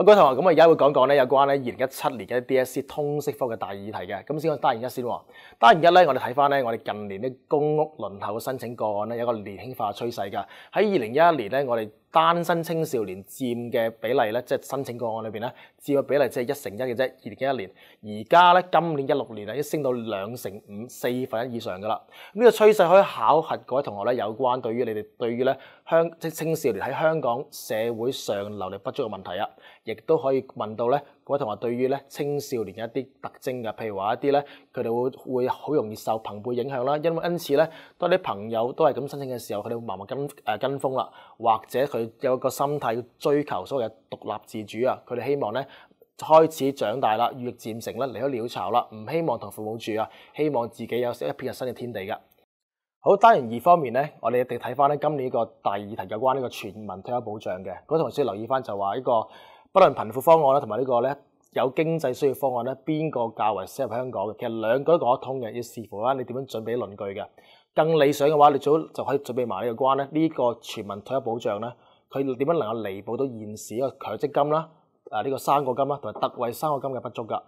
好，各位同學，咁我而家會講講咧有關咧2017年嘅 DSE 通識科嘅大議題嘅。咁先講單元一先喎。單元一咧，我哋睇翻咧我哋近年啲公屋輪候嘅申請個案咧有一個年輕化趨勢㗎。喺2011年咧，我哋單身青少年佔嘅比例咧，即係申請個案裏邊咧，佔嘅比例即係1:1嘅啫。2011年，而家咧今年16年啊，已經升到2:5，四分一以上㗎啦。呢個趨勢可以考核各位同學咧有關對於你哋對於咧青少年喺香港社會上流力不足嘅問題啊，亦都可以問到咧各位同學對於咧青少年嘅一啲特徵嘅，譬如話一啲咧佢哋會好容易受朋輩影響啦，因此咧當啲朋友都係咁申請嘅時候，佢哋會慢慢跟風啦，或者佢有個心態要追求所謂嘅獨立自主啊，佢哋希望咧開始長大啦，羽翼漸成啦，離開鳥巢啦，唔希望同父母住啊，希望自己有一片新嘅天地㗎。好，單元2方面咧，我哋一定睇翻咧今年呢個大議題有關呢個全民退休保障嘅。嗰同學需要留意翻就話呢個不論貧富方案啦，同埋呢個咧有經濟需要方案咧，邊個較為適合香港嘅？其實兩個都講得通嘅，要視乎啦你點樣準備論據嘅。更理想嘅話，你最好就可以準備埋呢個關咧，呢個全民退休保障咧，佢點樣能夠彌補到現時呢個強積金啦、呢個生果金啦，同埋特惠生果金嘅不足㗎。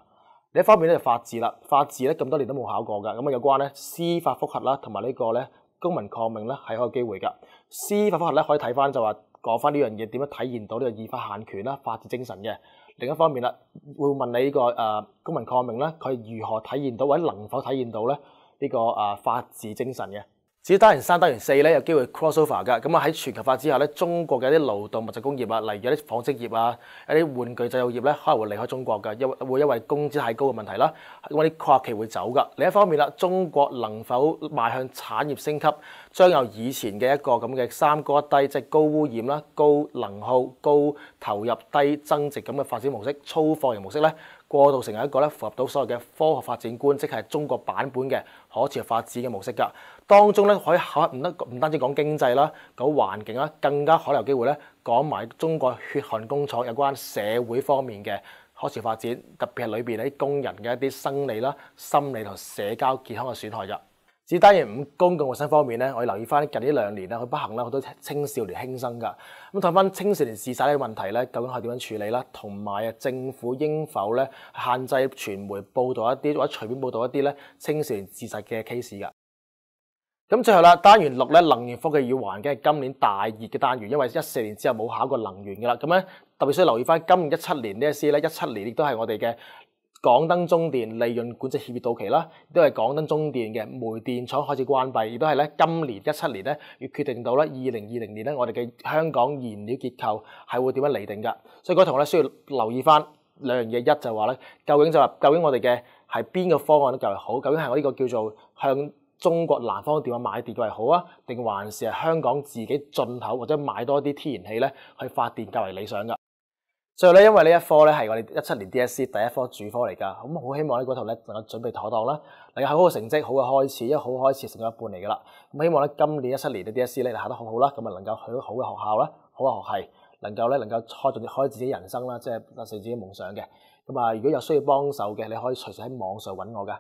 另一方面咧就法治啦，法治咧咁多年都冇考過㗎，咁啊有關咧司法覆核啦，同埋呢個咧公民抗命咧係有機會㗎。司法覆核咧可以睇翻就話講翻呢樣嘢點樣體現到呢個依法限權啦、法治精神嘅。另一方面啦，會問你呢個公民抗命咧，佢如何體現到或者能否體現到咧呢個法治精神嘅。至於單元3、單元4咧有機會 crossover 㗎，咁啊喺全球化之下咧，中國嘅一啲勞動密集工業啊，例如一啲紡織業啊、一啲玩具製造業咧，可能會離開中國㗎，因為工資太高嘅問題啦，嗰啲跨期會走㗎。另一方面啦，中國能否邁向產業升級，將由以前嘅一個咁嘅三高一低，即係高污染啦、高能耗、高投入、低增值咁嘅發展模式、粗放型模式咧，過渡成為一個咧符合到所謂嘅科學發展觀，即係中國版本嘅可持續發展嘅模式㗎。當中咧可以考核唔單止講經濟啦，講環境啦，更加可能有機會咧講埋中國血汗工廠有關社會方面嘅可持續發展，特別係裏邊啲工人嘅一啲生理啦、心理同社交健康嘅損害㗎。至於單元5公共衞生方面咧，我哋留意翻近呢2年咧，佢不幸啦好多青少年輕生㗎。咁睇翻青少年自殺呢個問題咧，究竟係點樣處理啦？同埋政府應否咧限制傳媒報導一啲或者隨便報導一啲咧青少年自殺嘅 case 㗎？咁最後啦，單元6咧能源科技與環境係今年大熱嘅單元，因為14年之後冇考過能源㗎啦。咁咧特別需要留意翻今年17年呢一啲咧，17年亦都係我哋嘅港燈中電利潤管制協議到期啦，亦都係港燈中電嘅煤電廠開始關閉，亦都係咧今年17年咧要決定到咧2020年咧我哋嘅香港燃料結構係會點樣釐定㗎。所以嗰同學咧需要留意翻兩樣嘢，一就係話咧究竟我哋嘅係邊個方案都較為好？究竟係我呢個叫做向中國南方電話買電較為好啊，定還是係香港自己進口或者買多啲天然氣咧去發電較為理想㗎？最後咧，因為呢一科咧係我哋17年 DSE 第一科主科嚟㗎，咁好希望呢嗰頭咧能夠準備妥當啦，能夠好嘅成績，好嘅開始，因為好開始成咗一半嚟㗎啦。咁希望咧今年17年嘅 DSE 咧考得好好啦，咁啊能夠去到好嘅學校啦，好嘅學系，能夠開自己人生啦，即係達成自己夢想嘅。咁啊，如果有需要幫手嘅，你可以隨時喺網上揾我㗎。